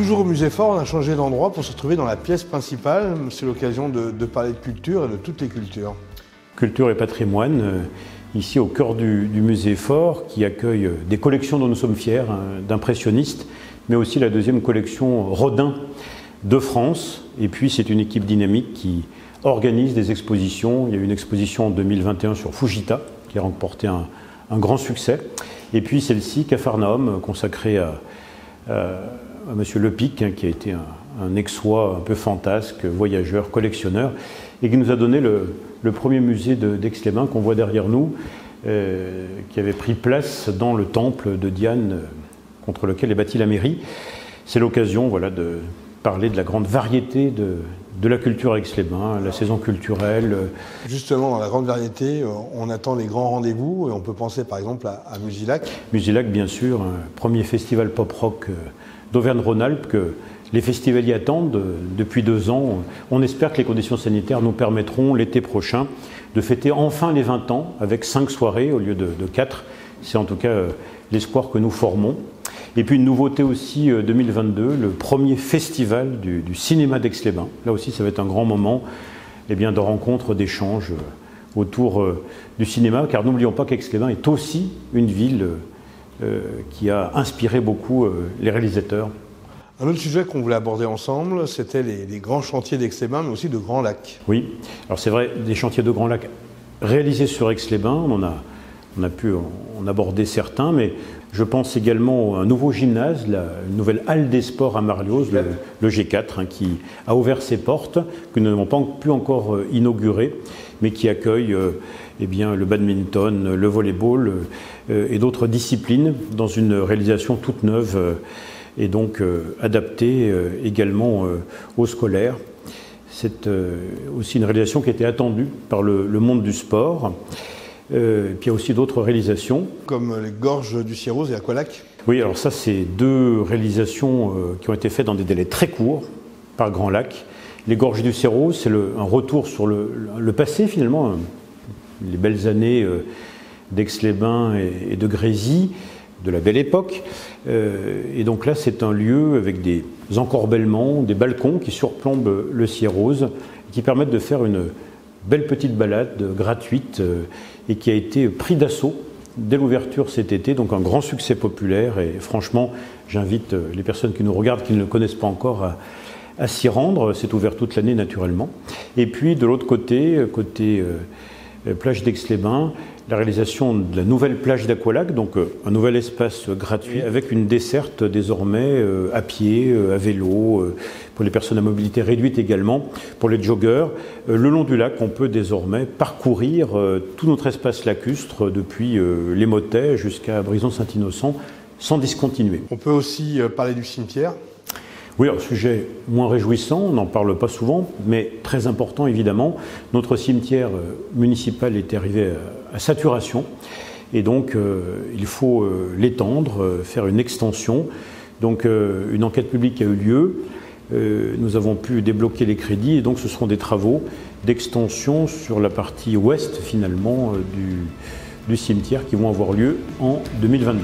Toujours au musée Faure, on a changé d'endroit pour se retrouver dans la pièce principale. C'est l'occasion de parler de culture et de toutes les cultures. Culture et patrimoine, ici au cœur du musée Faure, qui accueille des collections dont nous sommes fiers, d'impressionnistes, mais aussi la deuxième collection Rodin de France. Et puis c'est une équipe dynamique qui organise des expositions. Il y a eu une exposition en 2021 sur Fujita, qui a remporté un grand succès. Et puis celle-ci, Capharnaüm, consacrée à Monsieur Lepic, qui a été un Aixois un peu fantasque, voyageur, collectionneur, et qui nous a donné le premier musée d'Aix-les-Bains qu'on voit derrière nous, qui avait pris place dans le temple de Diane contre lequel est bâtie la mairie. C'est l'occasion de parler de la grande variété de la culture à Aix-les-Bains, la saison culturelle. Justement, dans la grande variété, on attend les grands rendez-vous et on peut penser par exemple à Musilac. Musilac, bien sûr, un premier festival pop-rock d'Auvergne-Rhône-Alpes que les festivaliers attendent depuis 2 ans. On espère que les conditions sanitaires nous permettront l'été prochain de fêter enfin les 20 ans avec 5 soirées au lieu de 4. C'est en tout cas l'espoir que nous formons. Et puis une nouveauté aussi 2022, le premier festival du cinéma d'Aix-les-Bains. Là aussi, ça va être un grand moment de rencontres, d'échanges autour du cinéma, car n'oublions pas qu'Aix-les-Bains est aussi une ville qui a inspiré beaucoup les réalisateurs. Un autre sujet qu'on voulait aborder ensemble, c'était les grands chantiers d'Aix-les-Bains, mais aussi de Grands Lacs. Oui, alors c'est vrai, des chantiers de Grands Lacs réalisés sur Aix-les-Bains, on a pu en aborder certains, mais je pense également à un nouveau gymnase, une nouvelle halle des sports à Marlioz, le G4, qui a ouvert ses portes, que nous n'avons pas pu encore inaugurer, mais qui accueille le badminton, le volleyball et d'autres disciplines dans une réalisation toute neuve et donc adaptée également aux scolaires. C'est aussi une réalisation qui était attendue par le monde du sport. Puis il y a aussi d'autres réalisations. Comme les gorges du Sierros et Aqualac. Oui, alors ça, c'est 2 réalisations qui ont été faites dans des délais très courts par Grand Lac. Les gorges du Sierros, c'est un retour sur le passé finalement, les belles années d'Aix-les-Bains et de Grésy, de la belle époque. Et donc là, c'est un lieu avec des encorbellements, des balcons qui surplombent le Sierros, qui permettent de faire une belle petite balade gratuite et qui a été pris d'assaut dès l'ouverture cet été, donc un grand succès populaire. Et franchement, j'invite les personnes qui nous regardent, qui ne le connaissent pas encore, à s'y rendre. C'est ouvert toute l'année naturellement. Et puis de l'autre côté, plage d'Aix-les-Bains, la réalisation de la nouvelle plage d'Aqualac, donc un nouvel espace gratuit avec une desserte désormais à pied, à vélo, pour les personnes à mobilité réduite également, pour les joggeurs. Le long du lac, on peut désormais parcourir tout notre espace lacustre depuis les Motets jusqu'à Brison-Saint-Innocent sans discontinuer. On peut aussi parler du cimetière. Oui, un sujet moins réjouissant, on n'en parle pas souvent, mais très important évidemment. Notre cimetière municipal est arrivé à saturation et donc il faut l'étendre, faire une extension. Donc une enquête publique a eu lieu, nous avons pu débloquer les crédits et donc ce seront des travaux d'extension sur la partie ouest finalement du cimetière qui vont avoir lieu en 2022.